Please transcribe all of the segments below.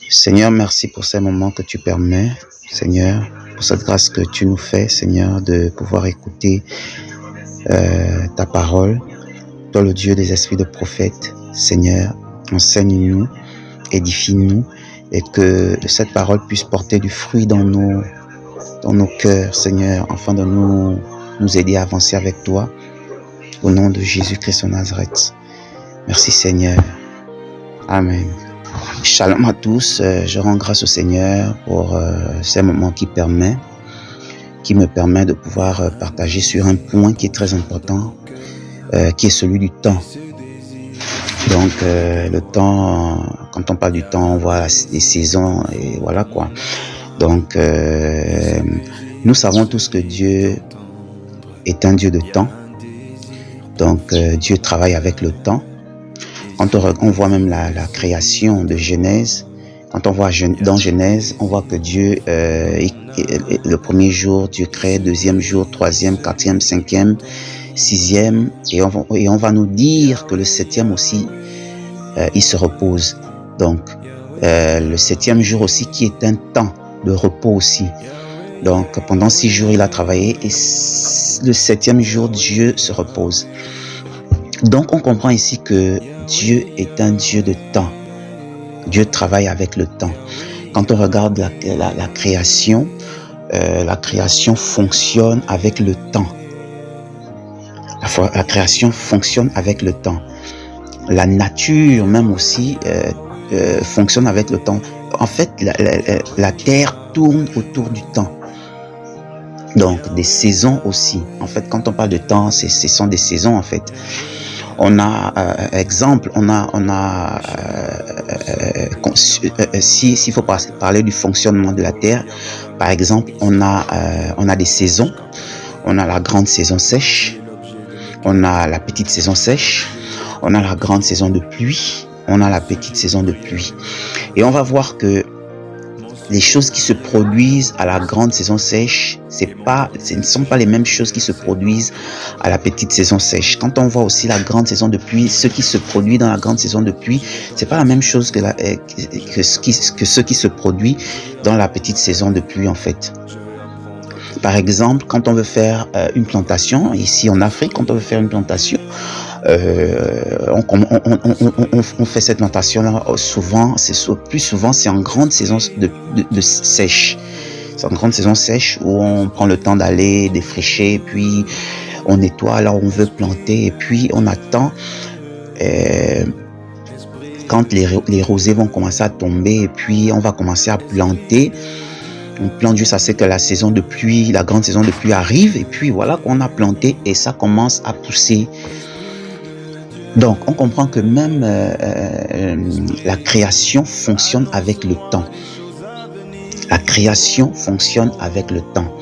Seigneur, merci pour ces moments que tu permets, Seigneur, pour cette grâce que tu nous fais, Seigneur, de pouvoir écouter ta parole. Toi, le Dieu des esprits de prophètes, Seigneur, enseigne-nous, édifie-nous, et que cette parole puisse porter du fruit dans nos cœurs, Seigneur, afin de nous aider à avancer avec toi, au nom de Jésus-Christ de Nazareth. Merci, Seigneur. Amen. Shalom à tous, je rends grâce au Seigneur pour ces moments qui me permet de pouvoir partager sur un point qui est très important, qui est celui du temps. Donc le temps, quand on parle du temps, on voit les saisons et voilà quoi. Donc nous savons tous que Dieu est un Dieu de temps. Donc Dieu travaille avec le temps. Quand on voit même la création de Genèse, quand on voit dans Genèse, on voit que Dieu, le premier jour, Dieu crée, deuxième jour, troisième, quatrième, cinquième, sixième, et on va nous dire que le septième aussi, il se repose. Donc, le septième jour aussi, qui est un temps de repos aussi. Donc, pendant 6 jours, il a travaillé, et le septième jour, Dieu se repose. Donc, on comprend ici que Dieu est un Dieu de temps. Dieu travaille avec le temps. Quand on regarde la création fonctionne avec le temps. La création fonctionne avec le temps. La nature même aussi fonctionne avec le temps. En fait, la terre tourne autour du temps. Donc, des saisons aussi. En fait, quand on parle de temps, ce sont des saisons en fait. On a s'il faut parler du fonctionnement de la terre, par exemple, on a des saisons. On a la grande saison sèche, on a la petite saison sèche, on a la grande saison de pluie, on a la petite saison de pluie. Et on va voir que les choses qui se produisent à la grande saison sèche, ce ne sont pas les mêmes choses qui se produisent à la petite saison sèche. Quand on voit aussi la grande saison de pluie, ce qui se produit dans la grande saison de pluie, c'est pas la même chose que ce qui se produit dans la petite saison de pluie en fait. Par exemple, quand on veut faire une plantation, ici en Afrique, quand on veut faire une plantation, on fait cette plantation-là plus souvent, c'est en grande saison de sèche. C'est en grande saison sèche où on prend le temps d'aller défricher, puis on nettoie là où on veut planter, et puis on attend quand les rosées vont commencer à tomber, et puis on va commencer à planter. On plante juste assez que la saison de pluie, la grande saison de pluie arrive, et puis voilà qu'on a planté et ça commence à pousser. Donc, on comprend que même la création fonctionne avec le temps. La création fonctionne avec le temps.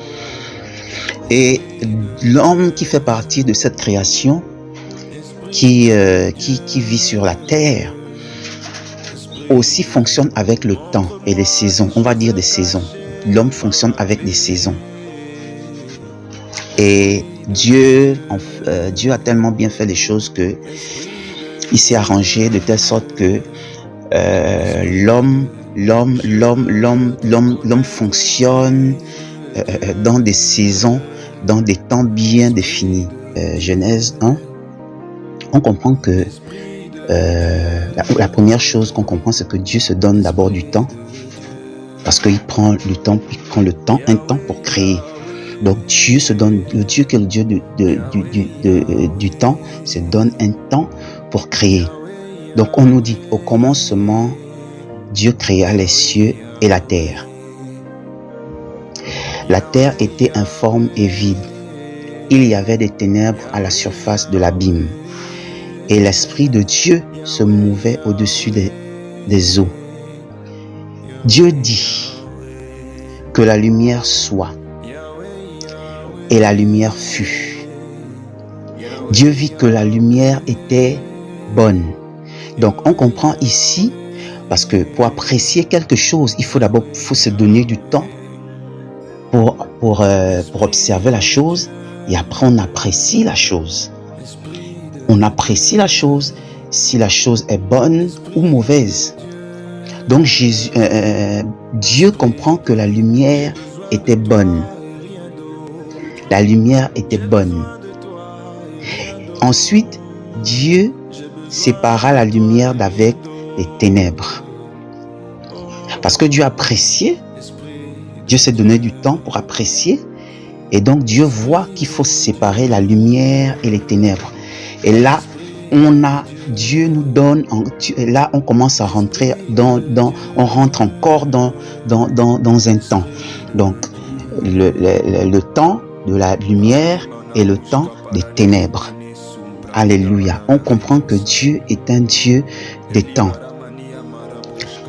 Et l'homme qui fait partie de cette création, qui vit sur la terre, aussi fonctionne avec le temps et les saisons. On va dire des saisons. L'homme fonctionne avec des saisons. Et Dieu a tellement bien fait les choses que il s'est arrangé de telle sorte que l'homme fonctionne dans des saisons, dans des temps bien définis. Genèse 1, on comprend que la première chose qu'on comprend, c'est que Dieu se donne d'abord du temps, parce qu'il prend un temps pour créer. Donc Dieu se donne, le Dieu qui est le Dieu du temps, se donne un temps pour créer. Donc on nous dit, au commencement, Dieu créa les cieux et la terre. La terre était informe et vide. Il y avait des ténèbres à la surface de l'abîme. Et l'Esprit de Dieu se mouvait au-dessus des eaux. Dieu dit que la lumière soit. Et la lumière fut. Dieu vit que la lumière était bonne. Donc on comprend ici, parce que pour apprécier quelque chose, il faut d'abord se donner du temps pour observer la chose, et après on apprécie la chose. On apprécie la chose si la chose est bonne ou mauvaise. Donc Dieu comprend que la lumière était bonne. La lumière était bonne. Ensuite, Dieu sépara la lumière d'avec les ténèbres. Parce que Dieu appréciait, Dieu s'est donné du temps pour apprécier. Et donc Dieu voit qu'il faut séparer la lumière et les ténèbres. Et là, Dieu nous donne, là on commence à rentrer on rentre encore dans un temps. Donc le temps de la lumière et le temps des ténèbres. Alléluia. On comprend que Dieu est un Dieu des temps.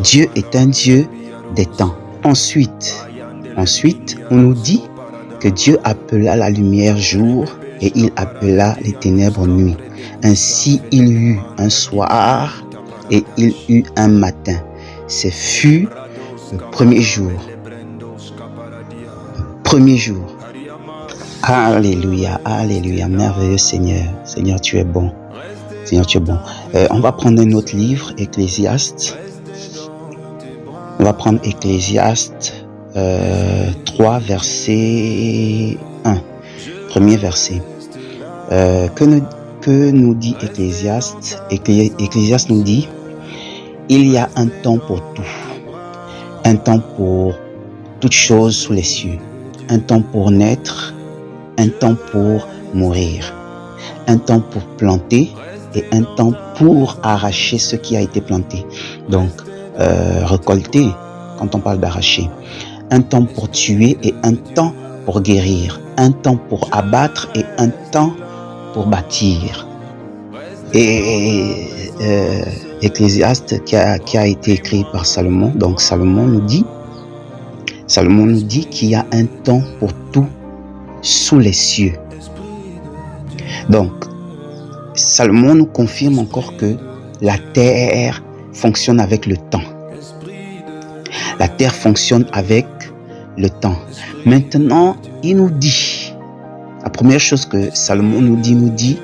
Dieu est un Dieu des temps. Ensuite, on nous dit que Dieu appela la lumière jour et il appela les ténèbres nuit. Ainsi, il y eut un soir et il y eut un matin. Ce fut le premier jour. Premier jour. Alléluia, alléluia, merveilleux Seigneur. Seigneur, tu es bon. Seigneur, tu es bon. On va prendre un autre livre, Ecclésiaste. On va prendre Ecclésiaste 3, verset 1. Premier verset. Que nous dit Ecclésiaste? Ecclésiaste nous dit, il y a un temps pour tout. Un temps pour toutes choses sous les cieux. Un temps pour naître. Un temps pour mourir. Un temps pour planter et un temps pour arracher ce qui a été planté. Donc, récolter, quand on parle d'arracher. Un temps pour tuer et un temps pour guérir. Un temps pour abattre et un temps pour bâtir. Et Ecclésiaste qui a été écrit par Salomon. Donc Salomon nous dit qu'il y a un temps pour tout sous les cieux. Donc Salomon nous confirme encore que la terre fonctionne avec le temps. La terre fonctionne avec le temps. Maintenant, il nous dit, la première chose que Salomon nous dit,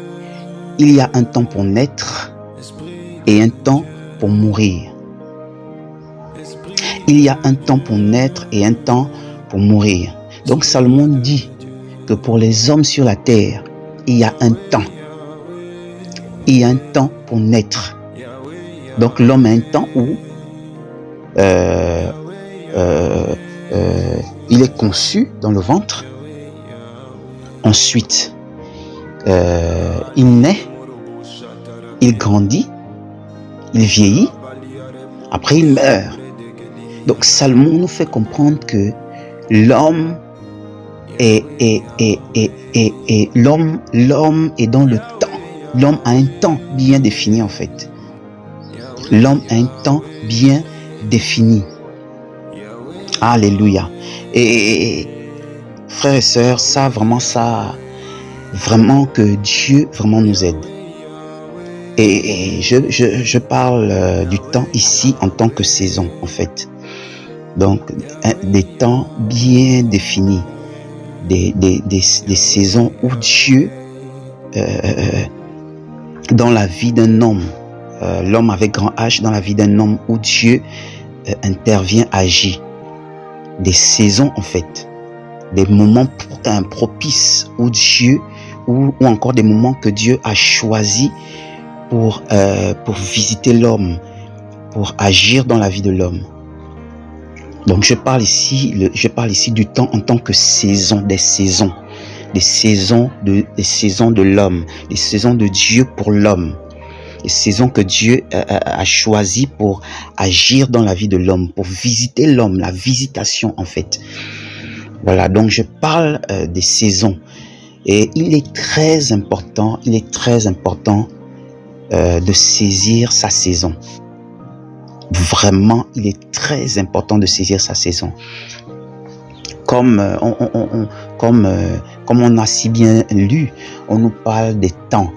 il y a un temps pour naître et un temps pour mourir. Il y a un temps pour naître et un temps pour mourir. Donc Salomon dit que pour les hommes sur la terre, il y a un temps. Il y a un temps pour naître. Donc l'homme a un temps où il est conçu dans le ventre. Ensuite, il naît, il grandit, il vieillit, après il meurt. Donc Salomon nous fait comprendre que l'homme l'homme est dans le temps. L'homme a un temps bien défini en fait. L'homme a un temps bien défini. Alléluia. Et frères et sœurs, vraiment que Dieu vraiment nous aide. Et je parle du temps ici en tant que saison en fait. Donc des temps bien définis, des saisons où Dieu dans la vie d'un homme, l'homme avec grand H, dans la vie d'un homme où Dieu intervient, agit. Des saisons en fait, des moments propices où Dieu, ou encore des moments que Dieu a choisi pour visiter l'homme, pour agir dans la vie de l'homme. Donc je parle ici du temps en tant que saison, des saisons de l'homme, des saisons de Dieu pour l'homme, des saisons que Dieu a choisies pour agir dans la vie de l'homme, pour visiter l'homme, la visitation en fait. Voilà, donc je parle des saisons et il est très important de saisir sa saison. Vraiment, il est très important de saisir sa saison. Comme on a si bien lu, on nous parle des temps.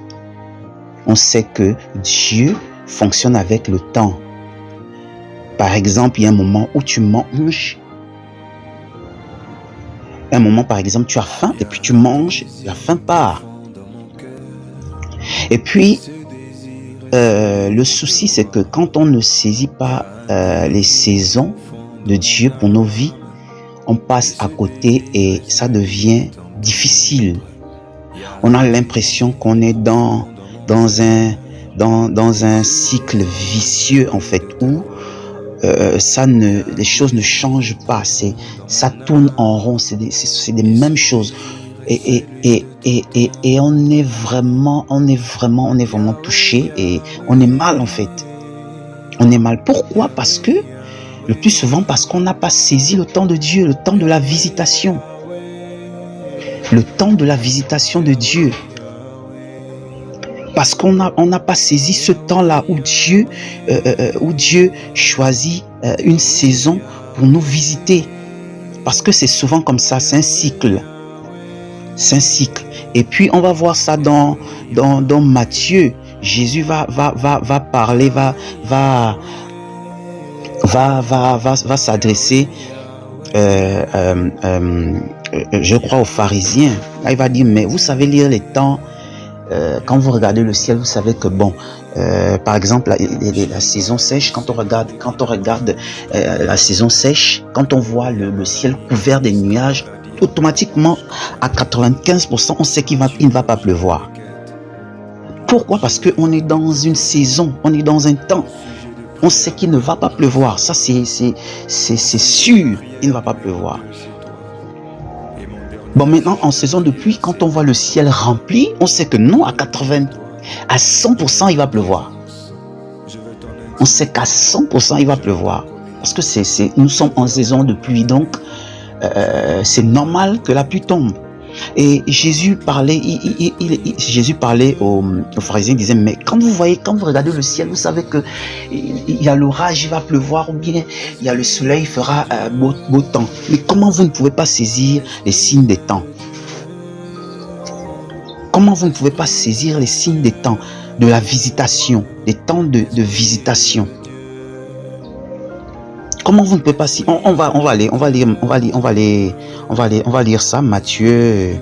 On sait que Dieu fonctionne avec le temps. Par exemple, il y a un moment où tu manges. Un moment, par exemple, tu as faim et puis tu manges, la faim part. Et puis, le souci, c'est que quand on ne saisit pas les saisons de Dieu pour nos vies, on passe à côté et ça devient difficile. On a l'impression qu'on est dans un cycle vicieux, en fait, où les choses ne changent pas. Ça tourne en rond, c'est des mêmes choses. Et on est vraiment touché et on est mal, en fait. On est mal. Pourquoi? Parce que, le plus souvent, parce qu'on n'a pas saisi le temps de Dieu, le temps de la visitation. Le temps de la visitation de Dieu. Parce qu'on n'a pas saisi ce temps-là où Dieu choisit une saison pour nous visiter. Parce que c'est souvent comme ça, c'est un cycle. C'est un cycle. Et puis on va voir ça dans Matthieu. Jésus va parler, va s'adresser, je crois, aux pharisiens. Là, il va dire, mais vous savez lire les temps. Quand vous regardez le ciel, vous savez que bon, par exemple, la saison sèche, quand on regarde la saison sèche, quand on voit le ciel couvert des nuages, automatiquement, à 95%, on sait qu'il ne va pas pleuvoir. Pourquoi? Parce qu'on est dans une saison, on est dans un temps. On sait qu'il ne va pas pleuvoir. Ça, c'est sûr, il ne va pas pleuvoir. Bon, maintenant, en saison de pluie, quand on voit le ciel rempli, on sait que non, à 100%, il va pleuvoir. On sait qu'à 100%, il va pleuvoir. Parce que nous sommes en saison de pluie, donc c'est normal que la pluie tombe. Et Jésus parlait, aux pharisiens, il disait, mais quand vous regardez le ciel, vous savez que il y a l'orage, il va pleuvoir, ou bien il y a le soleil, il fera beau temps. Mais comment vous ne pouvez pas saisir les signes des temps? Comment vous ne pouvez pas saisir les signes des temps, de la visitation, des temps de visitation? Comment vous ne pouvez pas si on va lire ça. Matthieu,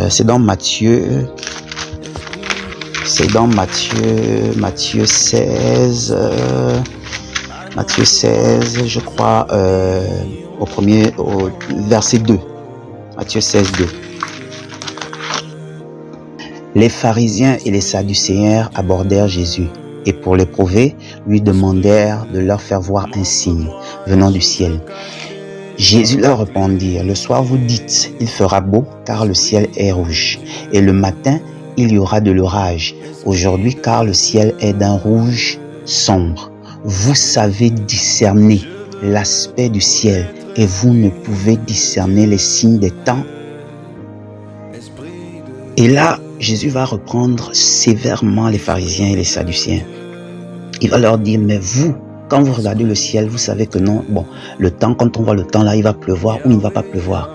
c'est dans Matthieu 16, je crois, au verset 2. Matthieu 16, 2. Les pharisiens et les sadducéens abordèrent Jésus et pour l'éprouver, lui demandèrent de leur faire voir un signe venant du ciel. Jésus leur répondit, le soir vous dites, il fera beau car le ciel est rouge, et le matin il y aura de l'orage. Aujourd'hui car le ciel est d'un rouge sombre. Vous savez discerner l'aspect du ciel et vous ne pouvez discerner les signes des temps. Et là, Jésus va reprendre sévèrement les pharisiens et les sadducéens. Il va leur dire, mais vous, quand vous regardez le ciel, vous savez que non, bon, le temps, quand on voit le temps là, il va pleuvoir ou il ne va pas pleuvoir.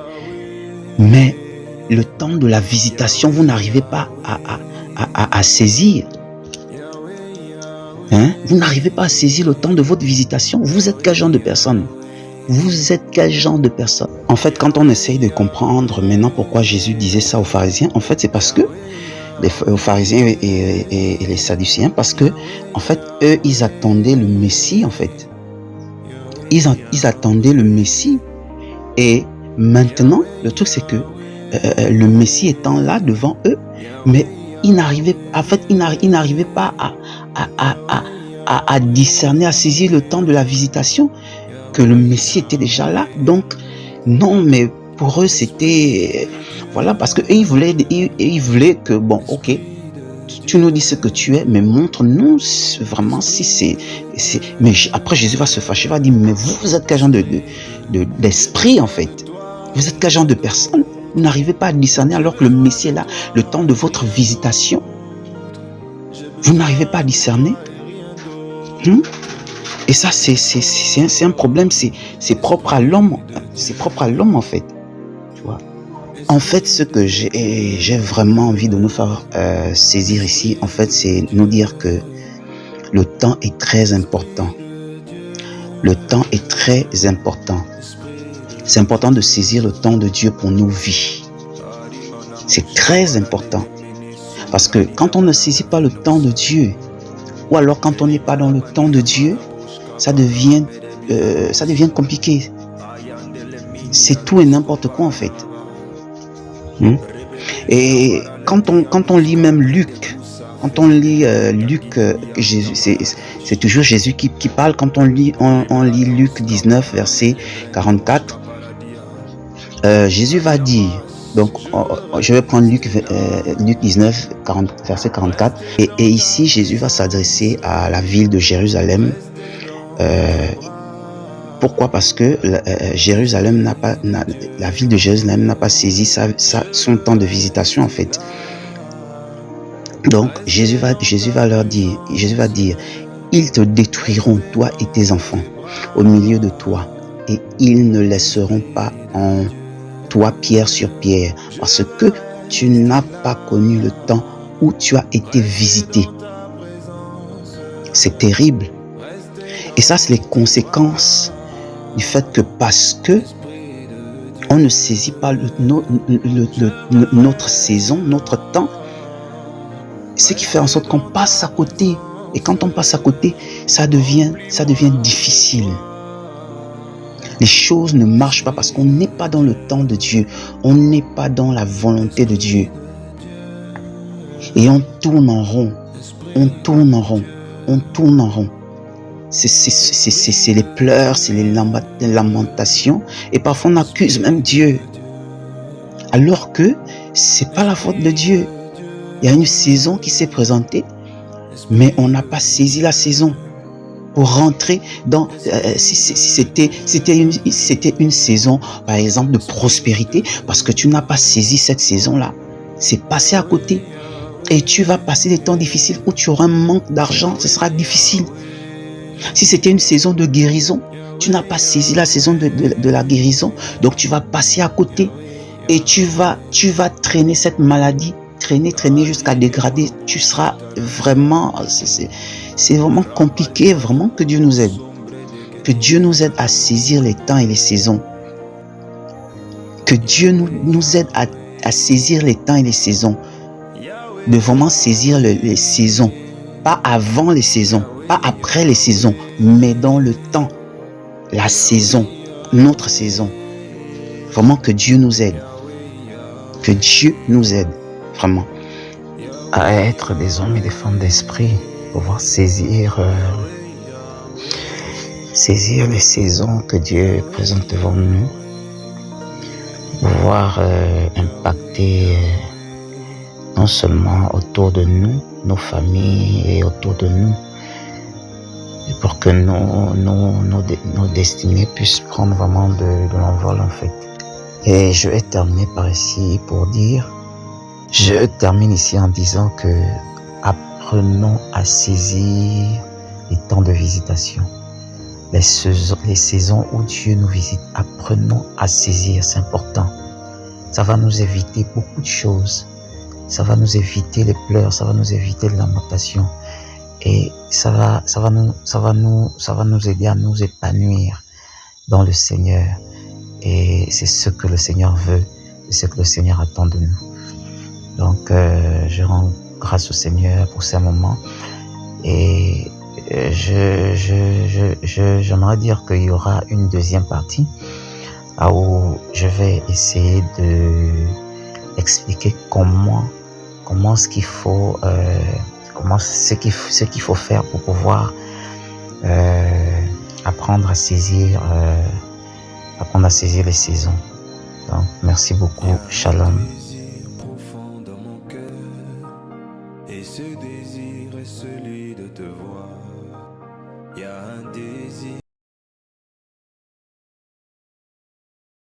Mais le temps de la visitation, vous n'arrivez pas à saisir. Hein? Vous n'arrivez pas à saisir le temps de votre visitation. Vous êtes quel genre de personne? Vous êtes quel genre de personne? En fait, quand on essaye de comprendre maintenant pourquoi Jésus disait ça aux pharisiens, en fait, c'est parce que aux pharisiens et les sadducéens, parce que en fait eux ils attendaient le Messie. En fait ils attendaient le Messie, et maintenant le truc c'est que le Messie étant là devant eux, mais ils n'arrivaient pas à discerner, à saisir le temps de la visitation, que le Messie était déjà là. Donc non, mais pour eux c'était voilà, parce que ils voulaient que bon, ok, tu nous dis ce que tu es, mais montre-nous vraiment si c'est. Mais après Jésus va se fâcher, va dire, mais vous êtes quel genre d'esprit en fait? Vous êtes quel genre de personne? Vous n'arrivez pas à discerner alors que le Messie est là, le temps de votre visitation. Vous n'arrivez pas à discerner. Et ça c'est un problème, c'est propre à l'homme. C'est propre à l'homme en fait. Tu vois. En fait, ce que j'ai vraiment envie de nous faire saisir ici, en fait, c'est nous dire que le temps est très important. Le temps est très important. C'est important de saisir le temps de Dieu pour nos vies. C'est très important. Parce que quand on ne saisit pas le temps de Dieu, Ou alors quand on n'est pas dans le temps de Dieu, ça devient compliqué. C'est tout et n'importe quoi en fait. Et quand on lit même Luc, quand on lit Luc, Jésus, c'est toujours Jésus qui parle. Quand on lit Luc 19, verset 44, Jésus va dire, donc je vais prendre Luc 19, verset 44, et ici Jésus va s'adresser à la ville de Jérusalem. Pourquoi? Parce que Jérusalem la ville de Jérusalem n'a pas saisi son temps de visitation en fait. Donc Jésus va dire, ils te détruiront, toi et tes enfants, au milieu de toi, et ils ne laisseront pas en toi pierre sur pierre, parce que tu n'as pas connu le temps où tu as été visité. C'est terrible. Et ça, c'est les conséquences du fait que parce que on ne saisit pas notre saison, notre temps, ce qui fait en sorte qu'on passe à côté. Et quand on passe à côté, ça devient difficile. Les choses ne marchent pas parce qu'on n'est pas dans le temps de Dieu. On n'est pas dans la volonté de Dieu. Et on tourne en rond. On tourne en rond. On tourne en rond. C'est les pleurs, c'est les lamentations. Et parfois on accuse même Dieu. Alors que c'est pas la faute de Dieu. Il y a une saison qui s'est présentée, mais on n'a pas saisi la saison pour rentrer dans... si c'était une saison, par exemple, de prospérité, parce que tu n'as pas saisi cette saison-là, c'est passé à côté. Et tu vas passer des temps difficiles où tu auras un manque d'argent, ce sera difficile. Si c'était une saison de guérison, tu n'as pas saisi la saison de la guérison, donc tu vas passer à côté. Et tu vas traîner cette maladie, traîner jusqu'à dégrader. Tu seras vraiment... C'est vraiment compliqué, vraiment, que Dieu nous aide. Que Dieu nous aide à saisir les temps et les saisons. Que Dieu nous aide à saisir les temps et les saisons. De vraiment saisir les saisons. Pas avant les saisons, pas après les saisons, mais dans le temps. La saison, notre saison. Vraiment que Dieu nous aide. Que Dieu nous aide, vraiment, à être des hommes et des femmes d'esprit, pouvoir saisir les saisons que Dieu présente devant nous, pouvoir impacter non seulement autour de nous, nos familles et autour de nous, et pour que nos destinées puissent prendre vraiment de l'envol en fait. Et je vais terminer par ici pour dire, je termine ici en disant que apprenons à saisir les temps de visitation, les saisons où Dieu nous visite. Apprenons à saisir, c'est important. Ça va nous éviter beaucoup de choses. Ça va nous éviter les pleurs, ça va nous éviter les lamentations. Et ça va nous aider à nous épanouir dans le Seigneur. Et c'est ce que le Seigneur veut, c'est ce que le Seigneur attend de nous. Donc, je rends grâce au Seigneur pour ces moments. Et j'aimerais dire qu'il y aura une deuxième partie où je vais essayer de expliquer comment ce qu'il faut faire pour pouvoir apprendre à saisir les saisons. Donc, merci beaucoup. Shalom. Et ce désir est celui de te voir. Il y a un désir